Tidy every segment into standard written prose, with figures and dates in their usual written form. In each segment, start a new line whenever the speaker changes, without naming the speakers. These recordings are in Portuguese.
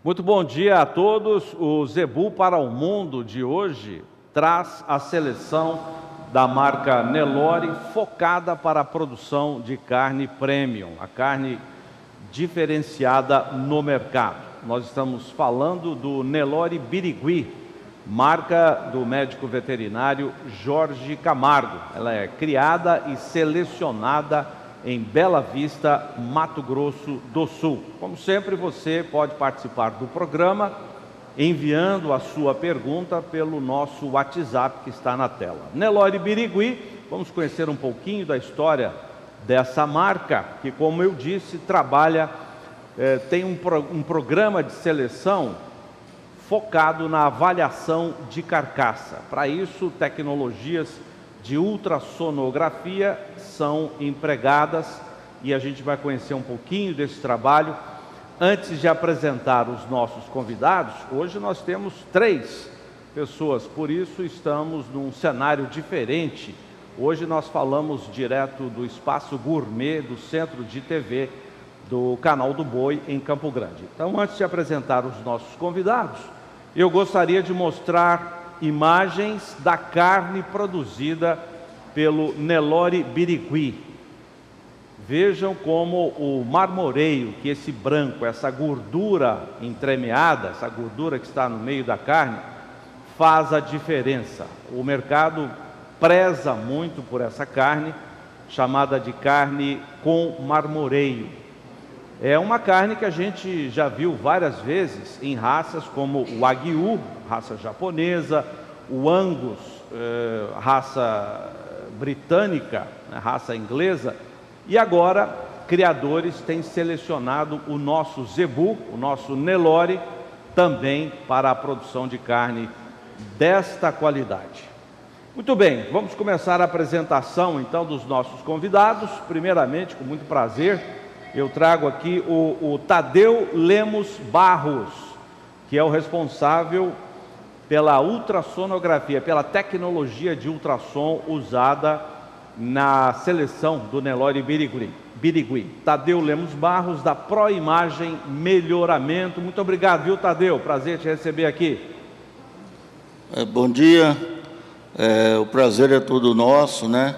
Muito bom dia a todos. O Zebu para o Mundo de hoje traz a seleção da marca Nelore focada para a produção de carne premium, a carne diferenciada no mercado. Nós estamos falando do Nelore Birigui, marca do médico veterinário Jorge Camargo. Ela é criada e selecionada em Bela Vista, Mato Grosso do Sul. Como sempre, você pode participar do programa enviando a sua pergunta pelo nosso WhatsApp que está na tela. Nelore Birigui, vamos conhecer um pouquinho da história dessa marca, que, como eu disse, trabalha, tem um programa de seleção focado na avaliação de carcaça. Para isso, tecnologias de ultrassonografia são empregadas e a gente vai conhecer um pouquinho desse trabalho. Antes de apresentar os nossos convidados, hoje nós temos 3 pessoas, por isso estamos num cenário diferente. Hoje nós falamos direto do Espaço Gourmet do Centro de TV do Canal do Boi em Campo Grande. Então, antes de apresentar os nossos convidados, eu gostaria de mostrar imagens da carne produzida pelo Nelore Birigui. Vejam como o marmoreio, que esse branco, essa gordura entremeada, essa gordura que está no meio da carne, faz a diferença. O mercado preza muito por essa carne, chamada de carne com marmoreio. É uma carne que a gente já viu várias vezes em raças como o Wagyu, raça japonesa, o Angus, raça britânica, raça inglesa, e agora criadores têm selecionado o nosso Zebu, o nosso Nelore, também para a produção de carne desta qualidade. Muito bem, vamos começar a apresentação então dos nossos convidados. Primeiramente, com muito prazer, eu trago aqui o Tadeu Lemos Barros, que é o responsável pela ultrassonografia, pela tecnologia de ultrassom usada na seleção do Nelore Birigui. Tadeu Lemos Barros, da ProImagem Melhoramento. Muito obrigado, viu, Tadeu? Prazer te receber aqui.
Bom dia, o prazer é todo nosso, né?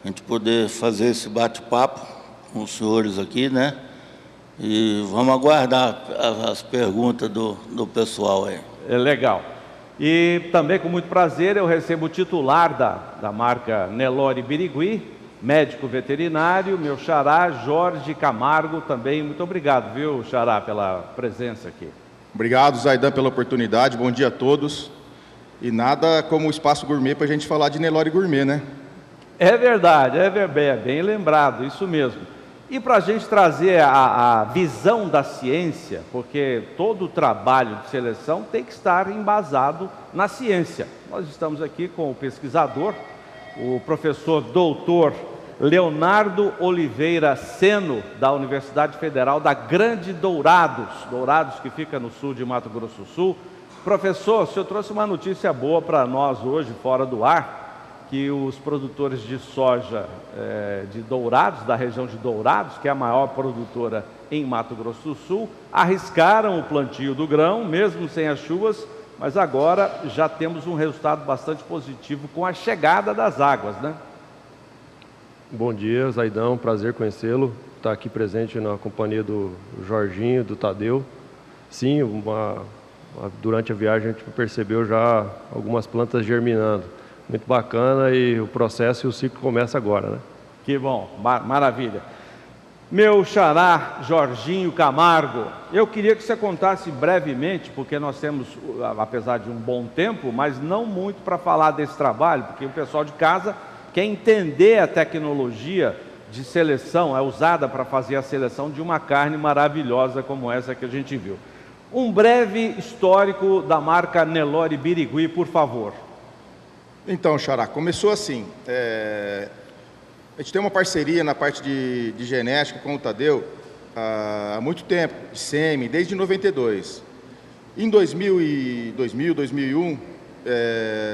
A gente poder fazer esse bate-papo com os senhores aqui, né? E vamos aguardar as perguntas do pessoal aí.
É legal. E também com muito prazer eu recebo o titular da marca Nelore Birigui, médico veterinário, meu xará Jorge Camargo também. Muito obrigado, viu, xará, pela presença aqui.
Obrigado, Zaidan, pela oportunidade. Bom dia a todos. E nada como o Espaço Gourmet para a gente falar de Nelore Gourmet, né?
É verdade, é bem lembrado, isso mesmo. E para a gente trazer a visão da ciência, porque todo o trabalho de seleção tem que estar embasado na ciência. Nós estamos aqui com o pesquisador, o professor doutor Leonardo Oliveira Seno, da Universidade Federal da Grande Dourados, que fica no sul de Mato Grosso do Sul. Professor, o senhor trouxe uma notícia boa para nós hoje, fora do ar, que os produtores de soja de Dourados, da região de Dourados, que é a maior produtora em Mato Grosso do Sul, arriscaram o plantio do grão, mesmo sem as chuvas, mas agora já temos um resultado bastante positivo com a chegada das águas, né?
Bom dia, Zaidão, prazer conhecê-lo, estar aqui presente na companhia do Jorginho, do Tadeu. Sim, durante a viagem a gente percebeu já algumas plantas germinando. Muito bacana, e o processo e o ciclo começa agora, né?
Que bom, maravilha. Meu xará Jorginho Camargo, eu queria que você contasse brevemente, porque nós temos, apesar de um bom tempo, mas não muito para falar desse trabalho, porque o pessoal de casa quer entender a tecnologia de seleção, é usada para fazer a seleção de uma carne maravilhosa como essa que a gente viu. Um breve histórico da marca Nelore Birigui, por favor.
Então, xará, começou assim. A gente tem uma parceria na parte de genética com o Tadeu há muito tempo, de sêmen, desde 92. Em 2001,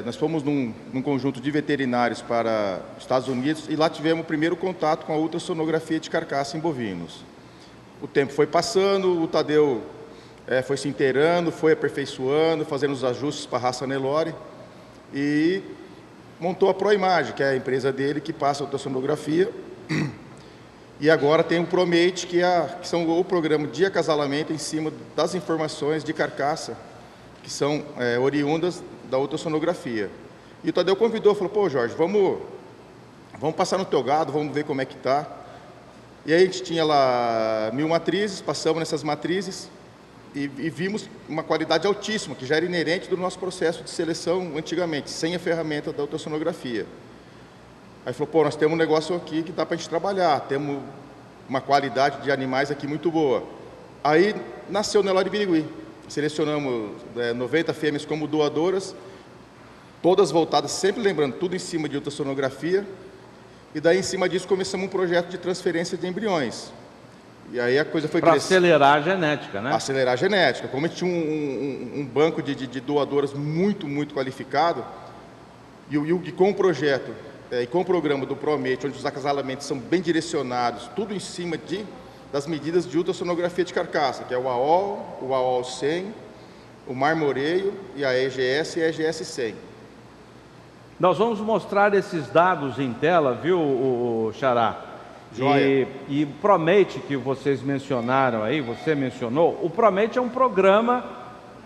nós fomos num conjunto de veterinários para os Estados Unidos e lá tivemos o primeiro contato com a ultrassonografia de carcaça em bovinos. O tempo foi passando, o Tadeu foi se inteirando, foi aperfeiçoando, fazendo os ajustes para a raça Nelore e montou a ProImagem, que é a empresa dele que passa a ultrassonografia. E agora tem o ProMate, que são o programa de acasalamento em cima das informações de carcaça, que são oriundas da ultrassonografia. E o Tadeu convidou, falou, pô, Jorge, vamos passar no teu gado, vamos ver como é que está. E aí a gente tinha lá 1000 matrizes, passamos nessas matrizes e vimos uma qualidade altíssima, que já era inerente do nosso processo de seleção antigamente, sem a ferramenta da ultrassonografia. Aí falou, pô, nós temos um negócio aqui que dá para a gente trabalhar, temos uma qualidade de animais aqui muito boa. Aí nasceu o Nelore Birigui. Selecionamos 90 fêmeas como doadoras, todas voltadas, sempre lembrando, tudo em cima de ultrassonografia. E daí, em cima disso, começamos um projeto de transferência de embriões. E aí a coisa foi
para
crescendo.
acelerar a genética, né?
Acelerar a genética. Como a gente tinha um banco de doadoras muito, muito qualificado, e com o projeto e com o programa do ProMate, onde os acasalamentos são bem direcionados, tudo em cima das medidas de ultrassonografia de carcaça, que é o AOL 100, o marmoreio, e a EGS e a EGS 100.
Nós vamos mostrar esses dados em tela, viu, Xará?
Joia.
E o ProMate que vocês mencionaram aí, você mencionou, o ProMate é um programa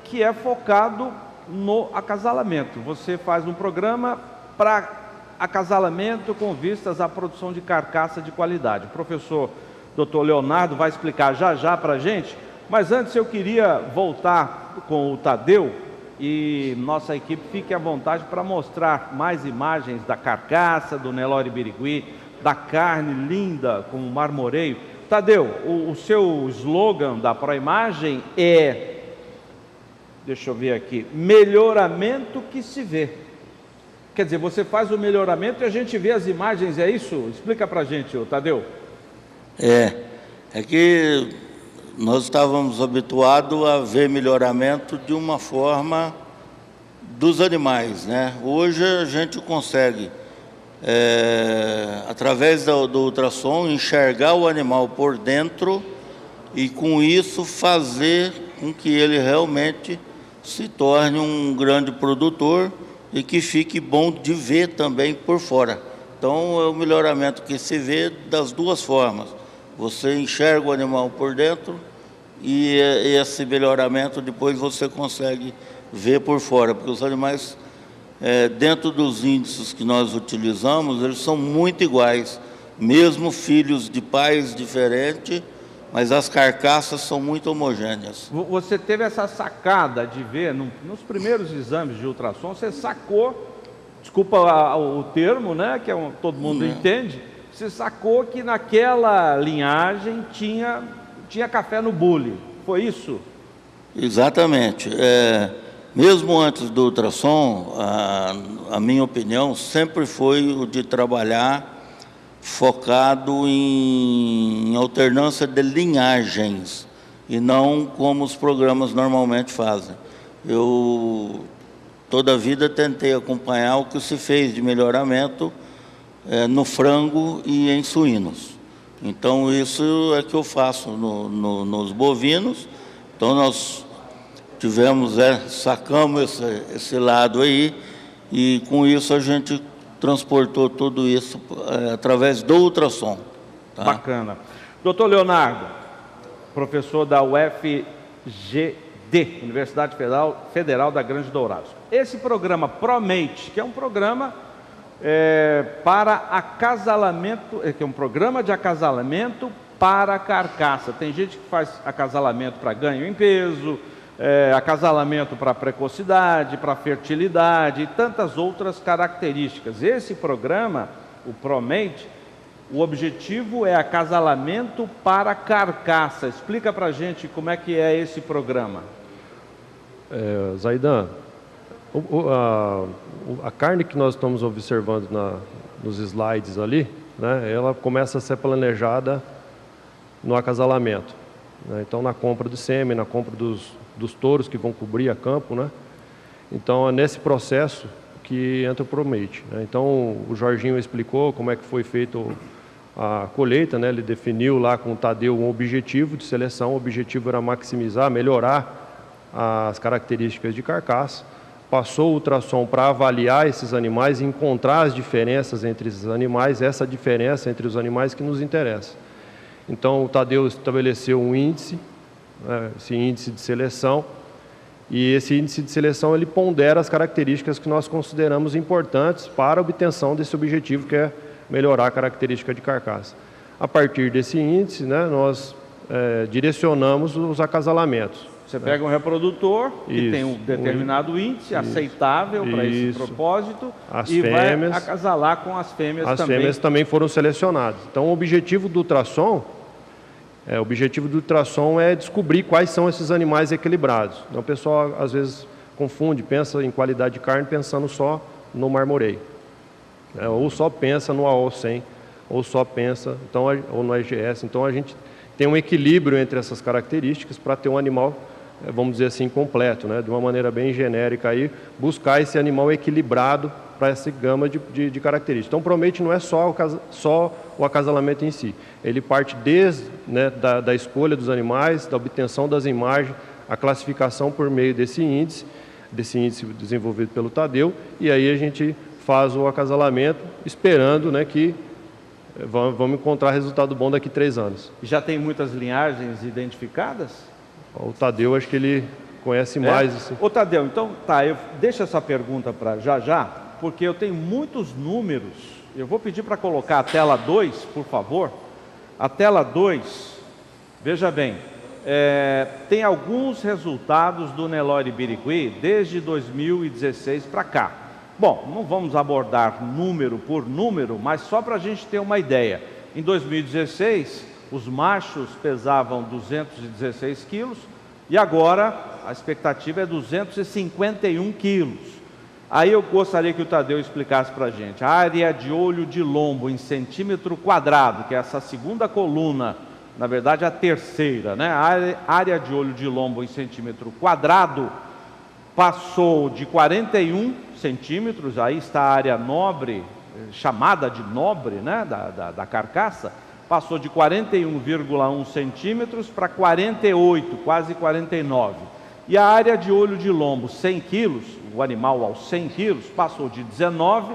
que é focado no acasalamento. Você faz um programa para acasalamento com vistas à produção de carcaça de qualidade. O professor Dr. Leonardo vai explicar já para a gente, mas antes eu queria voltar com o Tadeu e nossa equipe fique à vontade para mostrar mais imagens da carcaça, do Nelore Birigui, da carne linda com o marmoreio. Tadeu, o seu slogan da ProImagem é, deixa eu ver aqui, melhoramento que se vê. Quer dizer, você faz o melhoramento e a gente vê as imagens, é isso? Explica para a gente, Tadeu.
É que nós estávamos habituados a ver melhoramento de uma forma dos animais, né? Hoje a gente consegue, através do ultrassom, enxergar o animal por dentro e com isso fazer com que ele realmente se torne um grande produtor e que fique bom de ver também por fora. Então, é o melhoramento que se vê das duas formas. Você enxerga o animal por dentro e esse melhoramento depois você consegue ver por fora, porque os animais, dentro dos índices que nós utilizamos, eles são muito iguais, mesmo filhos de pais diferentes, mas as carcaças são muito homogêneas.
Você teve essa sacada de ver, nos primeiros exames de ultrassom, você sacou, desculpa o termo, né, que todo mundo entende, você sacou que naquela linhagem tinha café no bule, foi isso?
Exatamente. Mesmo antes do ultrassom, a minha opinião sempre foi o de trabalhar focado em alternância de linhagens e não como os programas normalmente fazem. Eu toda a vida tentei acompanhar o que se fez de melhoramento no frango e em suínos. Então isso é que eu faço nos bovinos. Então nós sacamos esse lado aí e com isso a gente transportou tudo isso através do ultrassom. Tá?
Bacana. Doutor Leonardo, professor da UFGD, Universidade Federal da Grande Dourados. Esse programa ProMate, que é um programa para acasalamento, que é um programa de acasalamento para carcaça. Tem gente que faz acasalamento para ganho em peso, acasalamento para precocidade, para fertilidade e tantas outras características. Esse programa, o ProMate, o objetivo é acasalamento para carcaça. Explica para a gente como é que é esse programa.
Zaidan, a carne que nós estamos observando nos slides ali, né, ela começa a ser planejada no acasalamento, né? Então, na compra do sêmen, na compra dos touros que vão cobrir a campo, né? Então, é nesse processo que entra o ProMate, né? Então, o Jorginho explicou como é que foi feito a colheita, né? Ele definiu lá com o Tadeu um objetivo de seleção, o objetivo era maximizar, melhorar as características de carcaça. Passou o ultrassom para avaliar esses animais e encontrar as diferenças entre esses animais, essa diferença entre os animais que nos interessa. Então, o Tadeu estabeleceu um índice, né, esse índice de seleção, e esse índice de seleção ele pondera as características que nós consideramos importantes para a obtenção desse objetivo, que é melhorar a característica de carcaça. A partir desse índice, né, nós direcionamos os acasalamentos.
Você pega um reprodutor que
Isso.
tem um determinado índice aceitável para esse propósito
As
e
fêmeas,
vai acasalar com as fêmeas também.
As fêmeas também foram selecionadas. Então, o objetivo do ultrassom é descobrir quais são esses animais equilibrados. Então, o pessoal às vezes confunde, pensa em qualidade de carne pensando só no marmoreio, né? Ou só pensa no AO 100, ou só pensa, então, ou no EGS. Então, a gente tem um equilíbrio entre essas características para ter um animal, vamos dizer assim, completo, né? De uma maneira bem genérica, aí, buscar esse animal equilibrado para essa gama de características. Então, promete não é só o acasalamento em si. Ele parte desde, né, da escolha dos animais, da obtenção das imagens, a classificação por meio desse índice desenvolvido pelo Tadeu, e aí a gente faz o acasalamento esperando, né, que vamos encontrar resultado bom daqui a 3 anos.
Já tem muitas linhagens identificadas?
O Tadeu, acho que ele conhece mais. Assim.
Ô Tadeu, então tá, deixa essa pergunta para já, porque eu tenho muitos números. Eu vou pedir para colocar a tela 2, por favor. A tela 2, veja bem, tem alguns resultados do Nelore Birigui desde 2016 para cá. Bom, não vamos abordar número por número, mas só para a gente ter uma ideia. Em 2016, os machos pesavam 216 quilos e agora a expectativa é 251 quilos. Aí eu gostaria que o Tadeu explicasse para a gente. A área de olho de lombo em centímetro quadrado, que é essa segunda coluna, na verdade a terceira, né? A área de olho de lombo em centímetro quadrado passou de 41 centímetros, aí está a área nobre, chamada de nobre, né? da carcaça, passou de 41,1 centímetros para 48, quase 49. E a área de olho de lombo, 100 quilos, o animal aos 100 quilos, passou de 19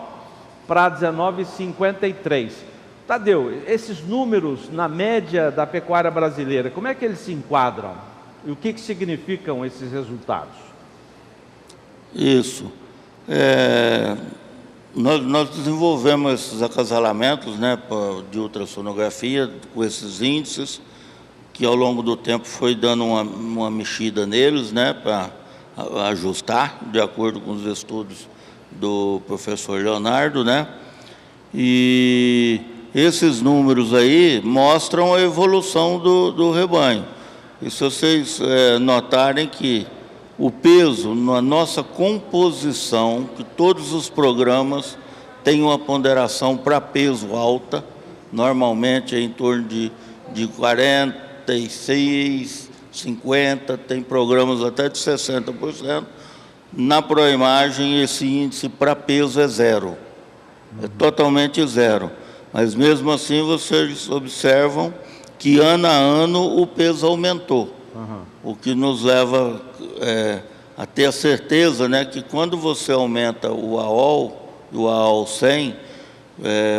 para 19,53. Tadeu, esses números na média da pecuária brasileira, como é que eles se enquadram? E o que significam esses resultados?
Isso. Nós desenvolvemos esses acasalamentos, né, de ultrassonografia com esses índices, que ao longo do tempo foi dando uma mexida neles, né, para ajustar, de acordo com os estudos do professor Leonardo, né? E esses números aí mostram a evolução do rebanho. E se vocês notarem que o peso na nossa composição, que todos os programas têm uma ponderação para peso alta, normalmente é em torno de 46, 50, tem programas até de 60%. Na Proimagem, esse índice para peso é 0, é totalmente 0. Mas mesmo assim, vocês observam que ano a ano o peso aumentou. O que nos leva a ter a certeza, né, que quando você aumenta o AOL, o AOL 100,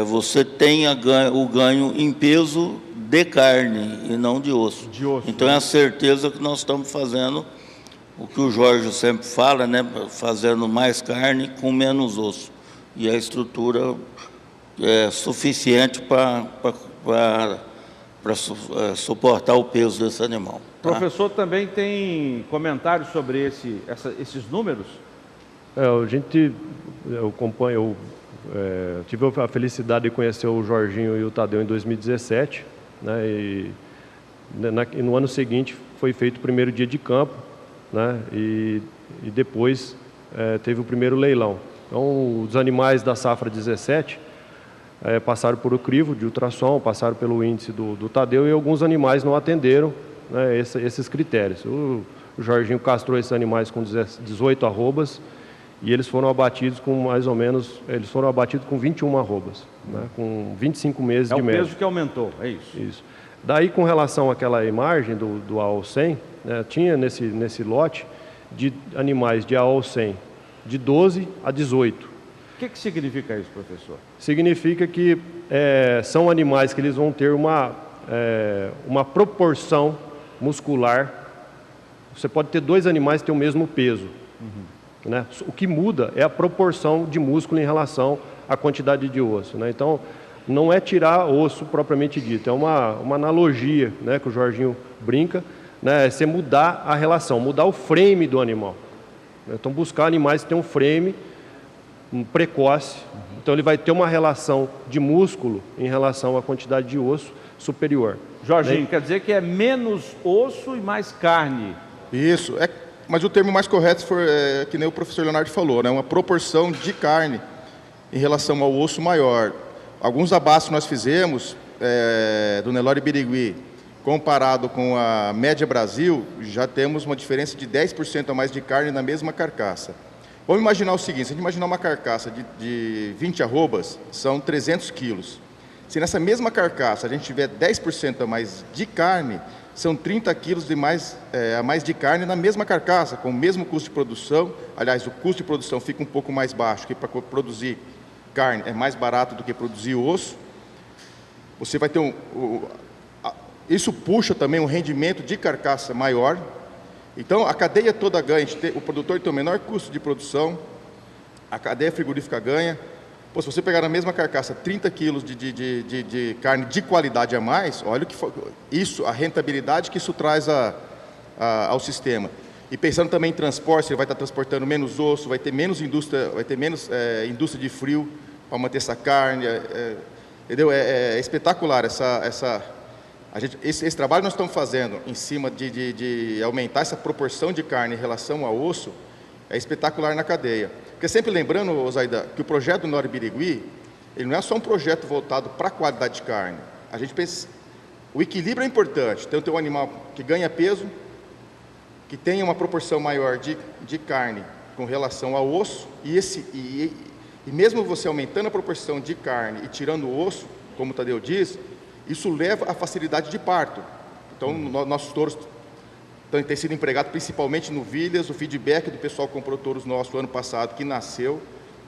você tem o ganho em peso de carne e não de osso. Então é a certeza que nós estamos fazendo o que o Jorge sempre fala, né, fazendo mais carne com menos osso. E a estrutura é suficiente para suportar o peso desse animal.
O professor também tem comentários sobre esses números?
Eu tive a felicidade de conhecer o Jorginho e o Tadeu em 2017, né, e no ano seguinte foi feito o primeiro dia de campo, né, e depois teve o primeiro leilão. Então, os animais da safra 17 passaram por o crivo de ultrassom, passaram pelo índice do Tadeu, e alguns animais não atenderam, né, esses critérios. O Jorginho castrou esses animais com 18 arrobas e eles foram abatidos com mais ou menos, eles foram abatidos com 21 arrobas, né, com 25 meses de média.
É o peso que aumentou, é isso?
Isso. Daí, com relação àquela imagem do AO100, né, tinha nesse lote de animais de AO100 de 12 a 18.
O que significa isso, professor?
Significa que são animais que eles vão ter uma proporção muscular. Você pode ter dois animais que têm o mesmo peso. Né? O que muda é a proporção de músculo em relação à quantidade de osso. Né? Então, não é tirar osso propriamente dito, é uma analogia, né, que o Jorginho brinca, né, é você mudar a relação, mudar o frame do animal. Então, buscar animais que têm um frame precoce, então ele vai ter uma relação de músculo em relação à quantidade de osso superior.
Jorginho,
né?
Quer dizer que é menos osso e mais carne.
Isso, mas o termo mais correto foi, que nem o professor Leonardo falou, né? Uma proporção de carne em relação ao osso maior. Alguns abates nós fizemos do Nelore Birigui, comparado com a média Brasil, já temos uma diferença de 10% a mais de carne na mesma carcaça. Vamos imaginar o seguinte, se a gente imaginar uma carcaça de 20 arrobas, são 300 quilos. Se nessa mesma carcaça a gente tiver 10% a mais de carne, são 30 quilos a mais de carne na mesma carcaça, com o mesmo custo de produção. Aliás, o custo de produção fica um pouco mais baixo, que para produzir carne é mais barato do que produzir osso. Você vai ter isso puxa também um rendimento de carcaça maior. Então, a cadeia toda ganha. O produtor tem o menor custo de produção, a cadeia frigorífica ganha. Pô, se você pegar na mesma carcaça 30 quilos de carne de qualidade a mais, olha o que a rentabilidade que isso traz ao sistema. E pensando também em transporte, você vai estar transportando menos osso, vai ter menos indústria, indústria de frio para manter essa carne. Entendeu? É espetacular esse trabalho que nós estamos fazendo em cima de aumentar essa proporção de carne em relação ao osso, é espetacular na cadeia. Porque sempre lembrando, Zaida, que o projeto do Nelore Birigui, ele não é só um projeto voltado para a qualidade de carne. A gente pensa, o equilíbrio é importante. Então, tem um animal que ganha peso, que tenha uma proporção maior de carne com relação ao osso, e mesmo você aumentando a proporção de carne e tirando o osso, como o Tadeu diz, isso leva à facilidade de parto. Então, nossos touros têm sido empregados principalmente no Vilhas. O feedback do pessoal que comprou touros nosso ano passado, que nasceu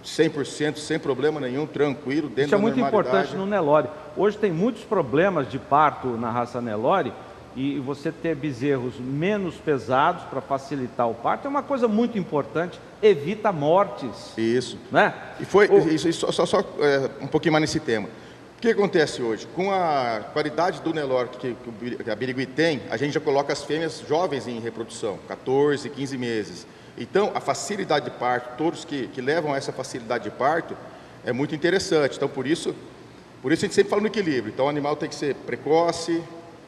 100%, sem problema nenhum, tranquilo, dentro da normalidade.
Isso é muito importante no Nelore. Hoje tem muitos problemas de parto na raça Nelore, e você ter bezerros menos pesados para facilitar o parto é uma coisa muito importante, evita mortes.
Isso.
Né?
E só um pouquinho mais nesse tema. O que acontece hoje? Com a qualidade do Nelore que a Birigui tem, a gente já coloca as fêmeas jovens em reprodução, 14, 15 meses. Então, a facilidade de parto, touros que levam a essa facilidade de parto, é muito interessante. Então, por isso a gente sempre fala no equilíbrio. Então, o animal tem que ser precoce,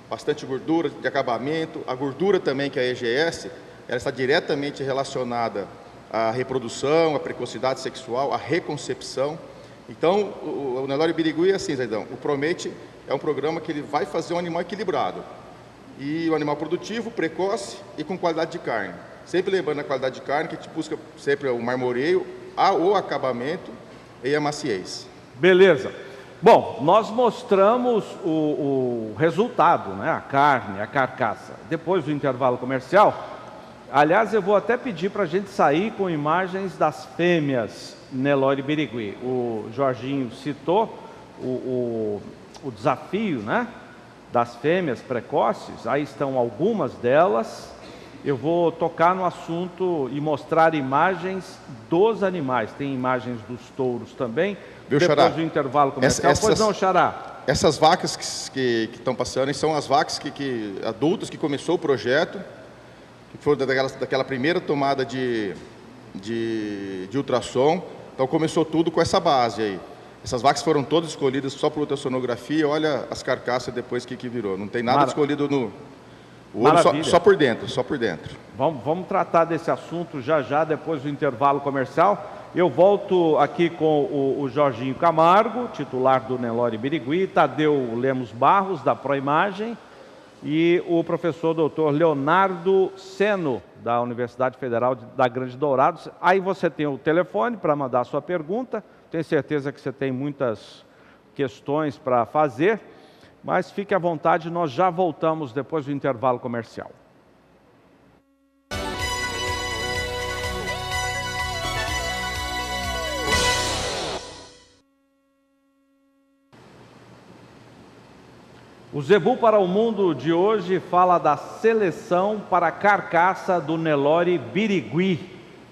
bastante gordura de acabamento. A gordura também, que é a EGS, ela está diretamente relacionada à reprodução, à precocidade sexual, à reconcepção. Então, o Nelore Birigui é assim, Zaidão. O Promete é um programa que ele vai fazer um animal equilibrado. E um animal produtivo, precoce e com qualidade de carne. Sempre lembrando a qualidade de carne, que a gente busca sempre o marmoreio, o acabamento e a maciez.
Beleza. Bom, nós mostramos o resultado, né? A carne, a carcaça. Depois do intervalo comercial, aliás, eu vou até pedir para a gente sair com imagens das fêmeas Nelore Birigui. O Jorginho citou o desafio, né, das fêmeas precoces. Aí estão algumas delas. Eu vou tocar no assunto e mostrar imagens dos animais. Tem imagens dos touros também.
Viu,
depois
Xará?
do intervalo comercial. Pois não, Xará?
Essas vacas que estão passando são as vacas adultas que começou o projeto, que foram daquela primeira tomada de ultrassom. Então começou tudo com essa base aí. Essas vacas foram todas escolhidas só por ultrassonografia. Olha as carcaças depois que virou. Não tem nada escolhido no olho, só por dentro, só por dentro.
Vamos tratar desse assunto já depois do intervalo comercial. Eu volto aqui com o Jorginho Camargo, titular do Nelore Birigui, Tadeu Lemos Barros, da Proimagem, e o professor doutor Leonardo Seno, da Universidade Federal da Grande Dourados. Aí você tem o telefone para mandar a sua pergunta. Tenho certeza que você tem muitas questões para fazer, mas fique à vontade, nós já voltamos depois do intervalo comercial. O Zebu para o Mundo de hoje fala da seleção para a carcaça do Nelore Birigui,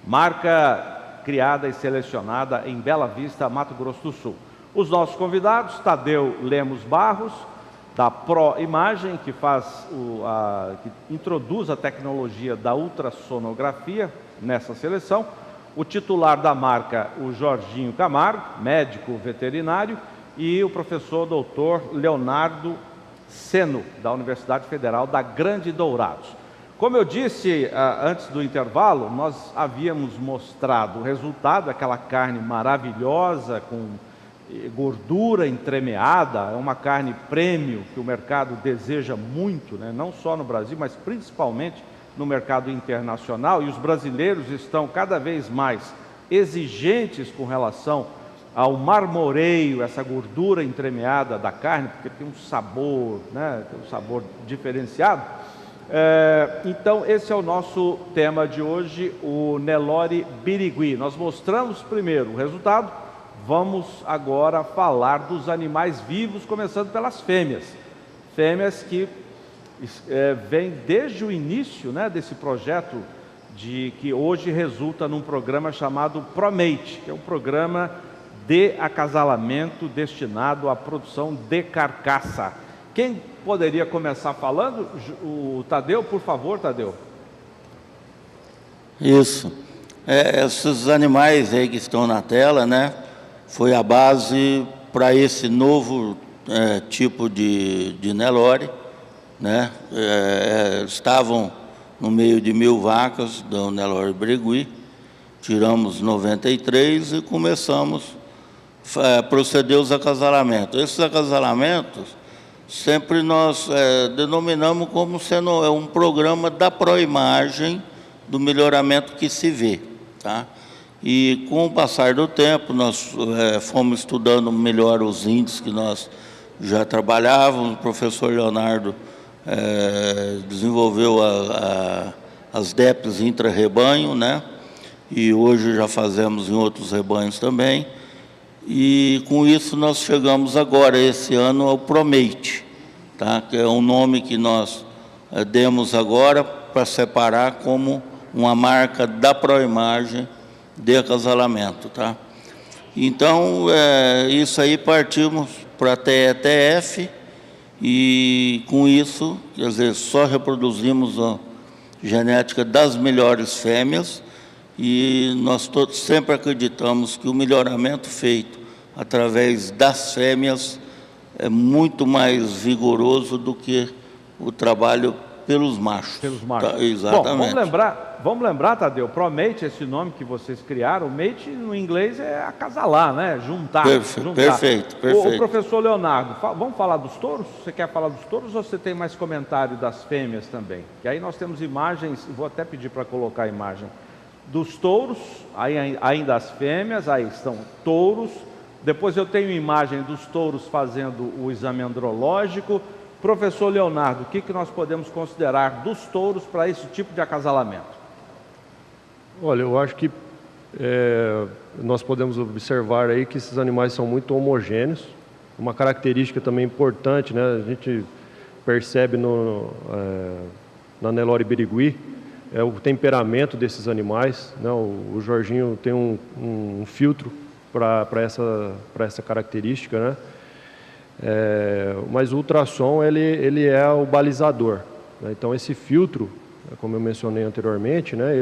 marca criada e selecionada em Bela Vista, Mato Grosso do Sul. Os nossos convidados, Tadeu Lemos Barros, da Pro Imagem, que introduz a tecnologia da ultrassonografia nessa seleção, o titular da marca, o Jorginho Camargo, médico veterinário, e o professor doutor Leonardo Seno, da Universidade Federal da Grande Dourados. Como eu disse antes do intervalo, nós havíamos mostrado o resultado daquela carne maravilhosa, com gordura entremeada, é uma carne premium que o mercado deseja muito, né? Não só no Brasil, mas principalmente no mercado internacional, e os brasileiros estão cada vez mais exigentes com relação ao marmoreio, essa gordura entremeada da carne, porque tem um sabor, né? Tem um sabor diferenciado. Então, esse é o nosso tema de hoje, o Nelore Birigui. Nós mostramos primeiro o resultado, vamos agora falar dos animais vivos, começando pelas fêmeas. Fêmeas que vêm desde o início, né, desse projeto, que hoje resulta num programa chamado ProMate, que é um programa de acasalamento destinado à produção de carcaça. Quem poderia começar falando? O Tadeu, por favor, Tadeu.
Isso. Esses animais aí que estão na tela, né, foi a base para esse novo tipo de Nelore, né? Estavam no meio de 1000 vacas do Nelore Birigui, tiramos 93 e começamos a proceder os acasalamentos. Esses acasalamentos sempre nós denominamos como sendo um programa da Proimagem, do melhoramento que se vê, tá? E com o passar do tempo, nós fomos estudando melhor os índices que nós já trabalhávamos. O professor Leonardo desenvolveu as DEPs intra-rebanho, né? E hoje já fazemos em outros rebanhos também. E com isso nós chegamos agora, esse ano, ao ProMate, tá? Que é um nome que nós demos agora para separar como uma marca da Proimagem de acasalamento, tá? Então, isso aí partimos para a TETF e com isso, quer dizer, só reproduzimos a genética das melhores fêmeas e nós todos sempre acreditamos que o melhoramento feito através das fêmeas é muito mais vigoroso do que o trabalho pelos machos.
Pelos machos.
Tá, exatamente.
Bom, vamos lembrar, Tadeu, ProMate, esse nome que vocês criaram, mate no inglês é acasalar, né? Juntar.
Perfeito.
O professor Leonardo, vamos falar dos touros? Você quer falar dos touros ou você tem mais comentário das fêmeas também? Que aí nós temos imagens, vou até pedir para colocar a imagem dos touros, aí ainda as fêmeas, aí estão touros. Depois eu tenho imagem dos touros fazendo o exame andrológico. Professor Leonardo, o que nós podemos considerar dos touros para esse tipo de acasalamento?
Olha, eu acho que nós podemos observar aí que esses animais são muito homogêneos. Uma característica também importante, né? A gente percebe na Nelore Birigui, é o temperamento desses animais, né? O Jorginho tem um filtro para essa característica, né? Mas o ultrassom ele é o balizador, né? Então esse filtro, como eu mencionei anteriormente, né,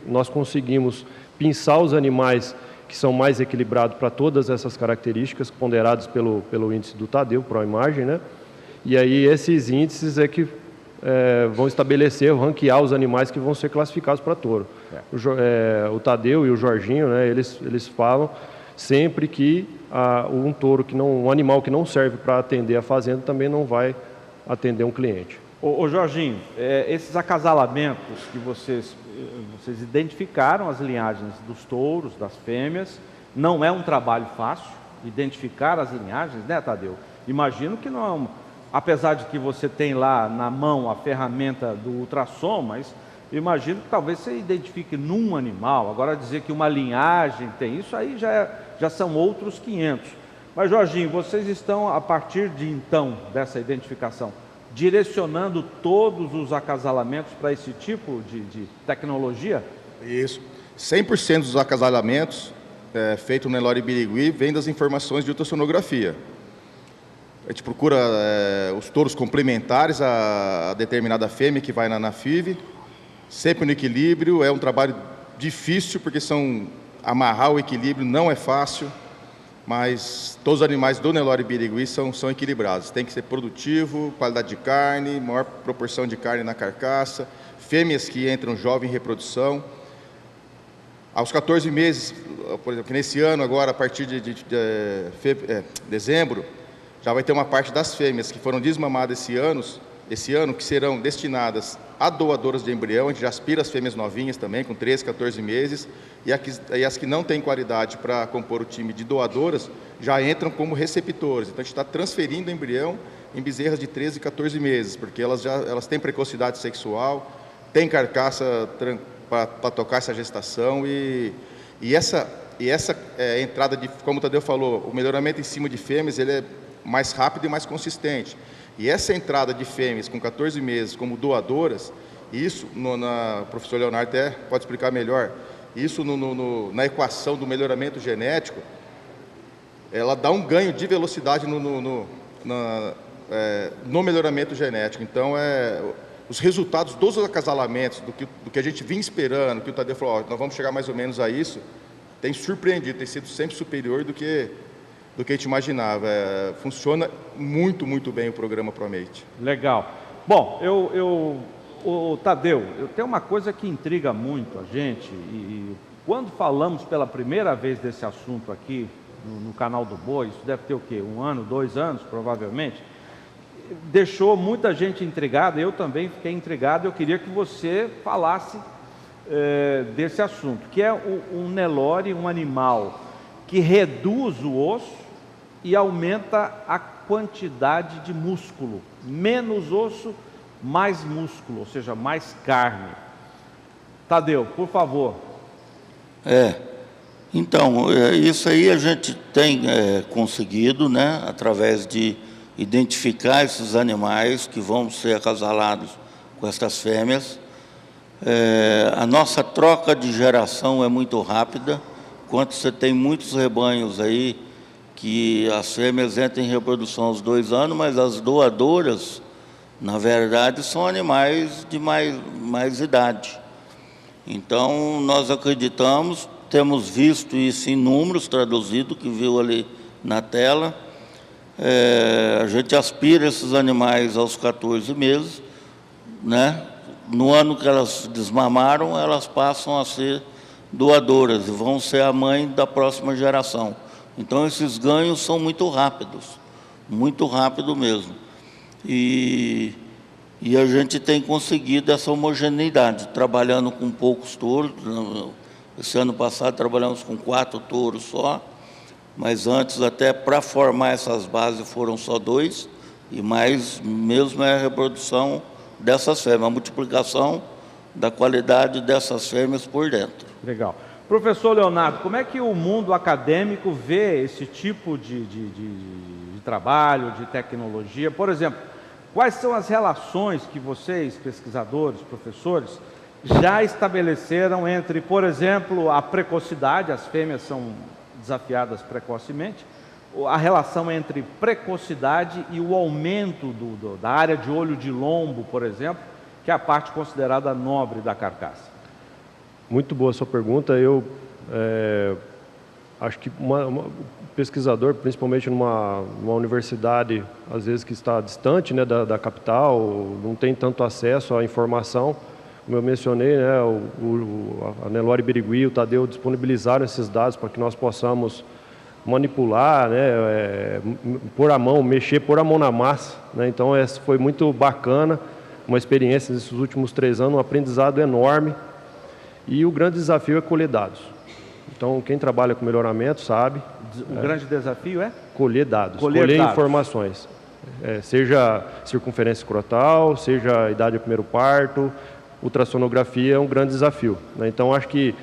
nós conseguimos pinçar os animais que são mais equilibrados para todas essas características ponderadas pelo índice do Tadeu, ProImagem, né? E aí esses índices é que vão estabelecer, ranquear os animais que vão ser classificados para touro. O Tadeu e o Jorginho, né, eles falam sempre que um animal que não serve para atender a fazenda também não vai atender um cliente.
Ô Jorginho, esses acasalamentos que vocês identificaram as linhagens dos touros, das fêmeas, não é um trabalho fácil identificar as linhagens, né, Tadeu? Imagino que não, apesar de que você tem lá na mão a ferramenta do ultrassom, mas imagino que talvez você identifique num animal. Agora dizer que uma linhagem tem isso aí já são outros 500. Mas Jorginho, vocês estão, a partir de então, dessa identificação, direcionando todos os acasalamentos para esse tipo de tecnologia?
Isso. 100% dos acasalamentos feitos no Nelore Birigui vêm das informações de ultrassonografia. A gente procura os touros complementares a determinada fêmea que vai na FIV, sempre no equilíbrio. É um trabalho difícil, porque amarrar o equilíbrio não é fácil, mas todos os animais do Nelore Birigui são equilibrados. Tem que ser produtivo, qualidade de carne, maior proporção de carne na carcaça, fêmeas que entram jovem em reprodução. Aos 14 meses, por exemplo, que nesse ano agora, a partir de dezembro, já vai ter uma parte das fêmeas que foram desmamadas esse ano, que serão destinadas a doadoras de embrião. A gente já aspira as fêmeas novinhas também, com 13, 14 meses, e as que não têm qualidade para compor o time de doadoras, já entram como receptores. Então a gente está transferindo embrião em bezerras de 13 e 14 meses, porque elas têm precocidade sexual, têm carcaça para tocar essa gestação, e essa entrada, como o Tadeu falou, o melhoramento em cima de fêmeas, ele é mais rápido e mais consistente. E essa entrada de fêmeas com 14 meses como doadoras, isso, o professor Leonardo até pode explicar melhor, isso na equação do melhoramento genético, ela dá um ganho de velocidade no melhoramento genético. Então, os resultados dos acasalamentos, do que a gente vinha esperando, que o Tadeu falou, nós vamos chegar mais ou menos a isso, tem surpreendido, tem sido sempre superior do que a gente imaginava. Funciona muito, muito bem o programa ProMate.
Legal. Bom, o Tadeu, eu tenho uma coisa que intriga muito a gente, e quando falamos pela primeira vez desse assunto aqui no canal do Boi, isso deve ter o quê? 1 ano, 2 anos, provavelmente, deixou muita gente intrigada, eu também fiquei intrigado. Eu queria que você falasse desse assunto, que é um Nelore, um animal que reduz o osso e aumenta a quantidade de músculo. Menos osso, mais músculo, ou seja, mais carne. Tadeu, por favor.
Então, isso aí a gente tem conseguido, né, através de identificar esses animais que vão ser acasalados com estas fêmeas. A nossa troca de geração é muito rápida. Enquanto você tem muitos rebanhos aí que as fêmeas entram em reprodução aos 2 anos, mas as doadoras, na verdade, são animais de mais idade. Então, nós acreditamos, temos visto isso em números traduzidos, que viu ali na tela. A gente aspira esses animais aos 14 meses, né? No ano que elas desmamaram, elas passam a ser doadoras e vão ser a mãe da próxima geração. Então, esses ganhos são muito rápido mesmo. E a gente tem conseguido essa homogeneidade, trabalhando com poucos touros. Esse ano passado trabalhamos com 4 touros só, mas antes, até para formar essas bases, foram só 2, e mais mesmo é a reprodução dessas fêmeas, a multiplicação da qualidade dessas fêmeas por dentro.
Legal. Professor Leonardo, como é que o mundo acadêmico vê esse tipo de trabalho, de tecnologia? Por exemplo, quais são as relações que vocês, pesquisadores, professores, já estabeleceram entre, por exemplo, a precocidade, as fêmeas são desafiadas precocemente, a relação entre precocidade e o aumento da área de olho de lombo, por exemplo, que é a parte considerada nobre da carcaça?
Muito boa a sua pergunta. Eu acho que um pesquisador, principalmente numa universidade, às vezes que está distante, né, da capital, não tem tanto acesso à informação. Como eu mencionei, né, a Nelore Birigui e o Tadeu disponibilizaram esses dados para que nós possamos manipular, né, pôr a mão na massa, né? Então, foi muito bacana. uma experiência nesses últimos 3 anos, um aprendizado enorme. E o grande desafio é colher dados. Então, quem trabalha com melhoramento sabe.
O grande desafio é?
Colher dados, colher informações. Seja circunferência escrotal, seja a idade do primeiro parto, ultrassonografia é um grande desafio, né? Então, acho que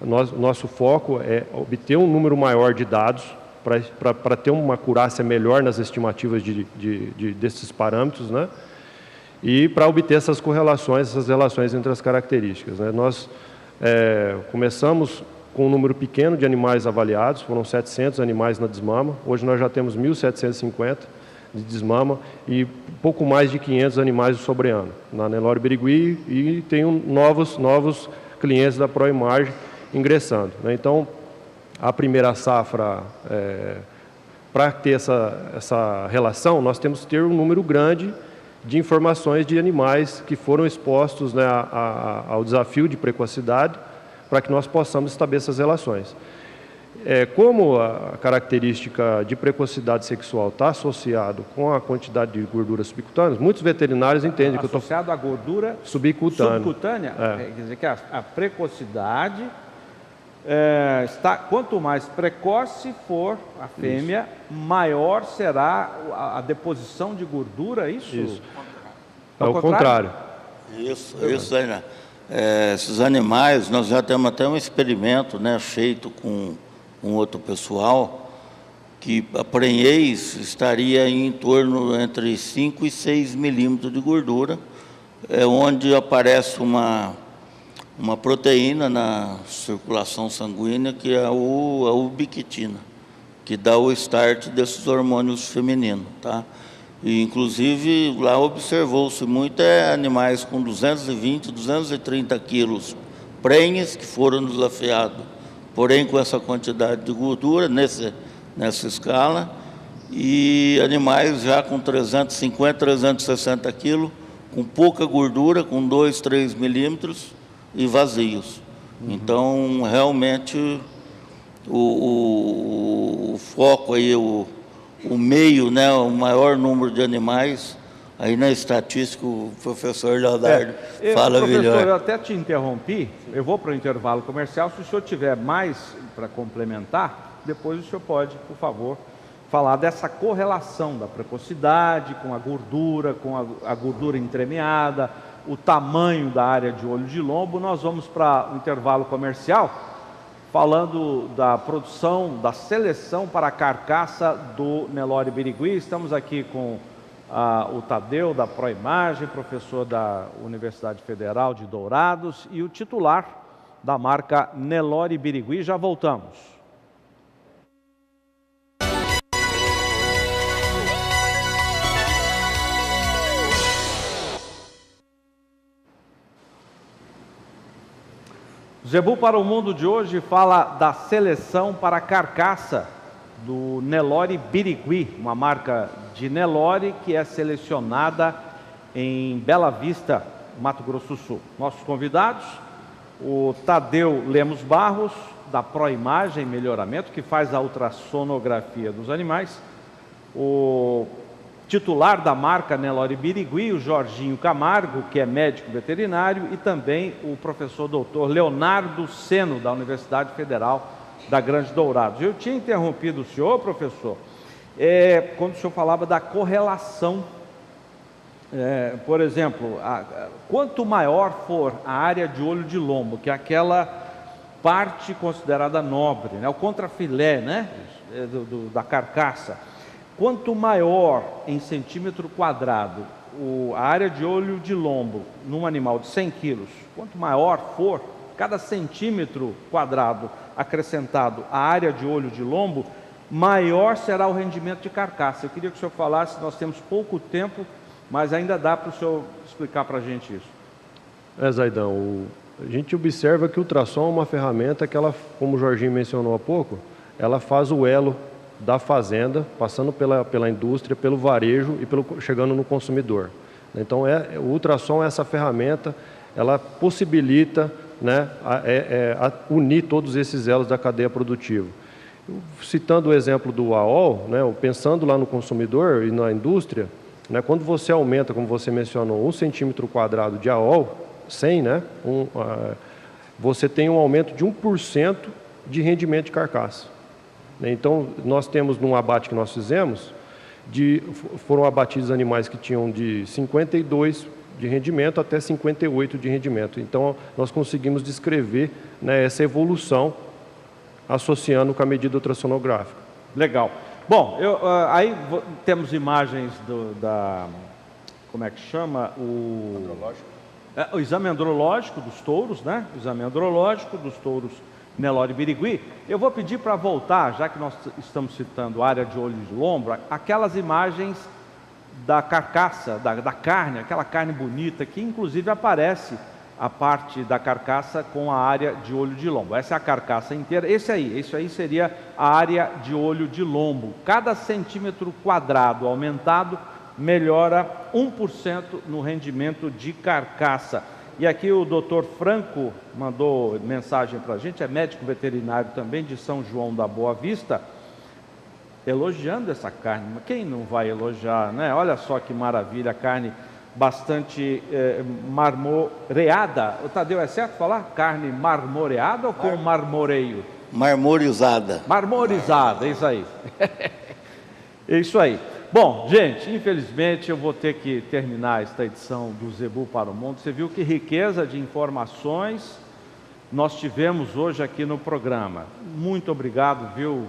nosso foco é obter um número maior de dados para ter uma acurácia melhor nas estimativas desses parâmetros, né? E para obter essas correlações, essas relações entre as características, né? Nós começamos com um número pequeno de animais avaliados, foram 700 animais na desmama, hoje nós já temos 1.750 de desmama e pouco mais de 500 animais do sobreano, na Nelore Birigui, e tem novos clientes da ProImagem ingressando, né? Então, a primeira safra, para ter essa relação, nós temos que ter um número grande de informações de animais que foram expostos, né, ao desafio de precocidade, para que nós possamos estabelecer essas relações. Como a característica de precocidade sexual está associado com a quantidade de gordura subcutânea, muitos veterinários entendem que eu estou...
Associado à gordura
subcutânea.
Quer dizer que a precocidade quanto mais precoce for a fêmea, maior será a deposição de gordura, isso?
É o contrário.
Isso aí, né? Esses animais, nós já temos até um experimento, né, feito com outro pessoal, que a prenhez estaria em torno entre 5 e 6 milímetros de gordura, onde aparece uma proteína na circulação sanguínea, que é a ubiquitina, que dá o start desses hormônios femininos, tá? E, inclusive, lá observou-se muito animais com 220, 230 quilos prenhes que foram desafiados, porém com essa quantidade de gordura nessa escala, e animais já com 350, 360 quilos, com pouca gordura, com 2, 3 milímetros e vazios. Então, realmente, o foco aí, o meio, né, o maior número de animais, aí na estatística o professor Leonardo fala melhor.
Professor, eu até te interrompi, eu vou para o intervalo comercial, se o senhor tiver mais para complementar, depois o senhor pode, por favor, falar dessa correlação da precocidade com a gordura entremeada, o tamanho da área de olho de lombo. Nós vamos para o intervalo comercial, falando da produção, da seleção para a carcaça do Nelore Birigui. Estamos aqui com o Tadeu, da ProImagem, professor da Universidade Federal de Dourados, e o titular da marca Nelore Birigui. Já voltamos. Zebu para o Mundo de hoje fala da seleção para a carcaça do Nelore Birigui, uma marca de Nelore que é selecionada em Bela Vista, Mato Grosso do Sul. Nossos convidados, o Tadeu Lemos Barros, da ProImagem Melhoramento, que faz a ultrassonografia dos animais, o titular da marca Nelore Birigui, o Jorginho Camargo, que é médico veterinário, e também o professor doutor Leonardo Seno, da Universidade Federal da Grande Dourados. Eu tinha interrompido o senhor, professor, quando o senhor falava da correlação. Por exemplo, quanto maior for a área de olho de lombo, que é aquela parte considerada nobre, né, o contrafilé, né, da carcaça, quanto maior em centímetro quadrado a área de olho de lombo num animal de 100 quilos, quanto maior for cada centímetro quadrado acrescentado à área de olho de lombo, maior será o rendimento de carcaça. Eu queria que o senhor falasse, nós temos pouco tempo, mas ainda dá para o senhor explicar para a gente isso.
Zaidão, a gente observa que o ultrassom é uma ferramenta que ela, como o Jorginho mencionou há pouco, ela faz o elo da fazenda, passando pela indústria, pelo varejo e chegando no consumidor. Então, o ultrassom é essa ferramenta, ela possibilita, né, unir todos esses elos da cadeia produtiva. Citando o exemplo do AOL, né, pensando lá no consumidor e na indústria, né? Quando você aumenta, como você mencionou, 1 centímetro quadrado de AOL, 100, né? Você tem um aumento de 1% de rendimento de carcaça. Então, nós temos num abate que nós fizemos, foram abatidos animais que tinham de 52 de rendimento até 58 de rendimento. Então, nós conseguimos descrever, né, essa evolução associando com a medida ultrassonográfica.
Legal. Bom, aí temos imagens como é que chama? O exame andrológico dos touros, né? O exame andrológico dos touros Nelore Birigui. Eu vou pedir para voltar, já que nós estamos citando área de olho de lombo, aquelas imagens da carcaça, da carne, aquela carne bonita, que inclusive aparece a parte da carcaça com a área de olho de lombo. Essa é a carcaça inteira. Isso aí seria a área de olho de lombo. Cada centímetro quadrado aumentado melhora 1% no rendimento de carcaça. E aqui o doutor Franco mandou mensagem para a gente, é médico veterinário também de São João da Boa Vista, elogiando essa carne. Mas quem não vai elogiar, né? Olha só que maravilha, a carne bastante marmoreada. O Tadeu, é certo falar? Carne marmoreada ou com marmoreio?
Marmorizada.
Marmorizada, é isso aí. É isso aí. Bom, gente, infelizmente eu vou ter que terminar esta edição do Zebu para o Mundo. Você viu que riqueza de informações nós tivemos hoje aqui no programa. Muito obrigado, viu?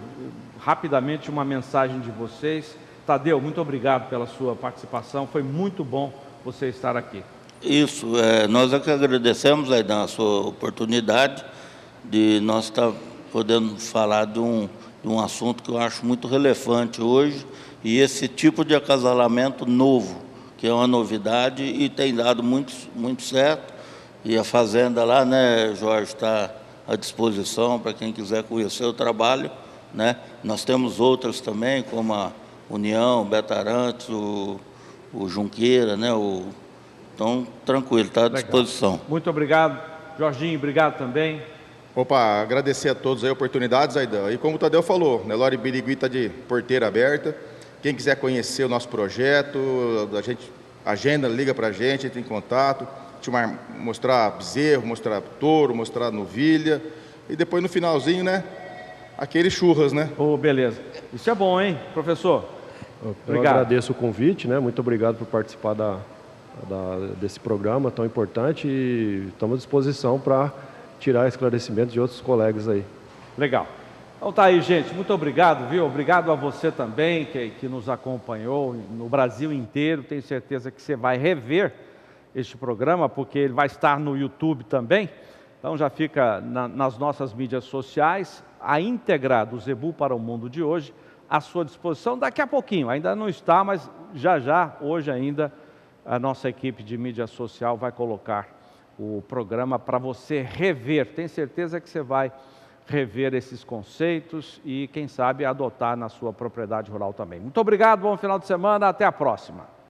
Rapidamente uma mensagem de vocês. Tadeu, muito obrigado pela sua participação. Foi muito bom você estar aqui.
Isso, nós é que agradecemos, Aidão, a sua oportunidade de nós estar podendo falar de um assunto que eu acho muito relevante hoje, e esse tipo de acasalamento novo, que é uma novidade e tem dado muito certo. E a fazenda lá, né, Jorge, está à disposição para quem quiser conhecer o trabalho, né? Nós temos outras também, como a União, Betarantes, o Junqueira, né? Então, tranquilo, está à disposição.
Muito obrigado, Jorginho, obrigado também.
Opa, agradecer a todos a oportunidade, Zaidan. E como o Tadeu falou, Nelore Birigui está de porteira aberta. Quem quiser conhecer o nosso projeto, a gente agenda, liga para a gente, entra em contato, mostrar bezerro, mostrar touro, mostrar novilha. E depois no finalzinho, né, aquele churras, né?
Oh, beleza. Isso é bom, hein, professor?
Eu agradeço o convite, né? Muito obrigado por participar desse programa tão importante e estamos à disposição para tirar esclarecimentos de outros colegas aí.
Legal. Então tá aí, gente, muito obrigado, viu? Obrigado a você também que nos acompanhou no Brasil inteiro. Tenho certeza que você vai rever este programa, porque ele vai estar no YouTube também. Então já fica nas nossas mídias sociais, a íntegra do Zebu para o Mundo de hoje, à sua disposição. Daqui a pouquinho, ainda não está, mas já, hoje ainda, a nossa equipe de mídia social vai colocar o programa para você rever. Tenho certeza que você vai rever esses conceitos e, quem sabe, adotar na sua propriedade rural também. Muito obrigado, bom final de semana, até a próxima.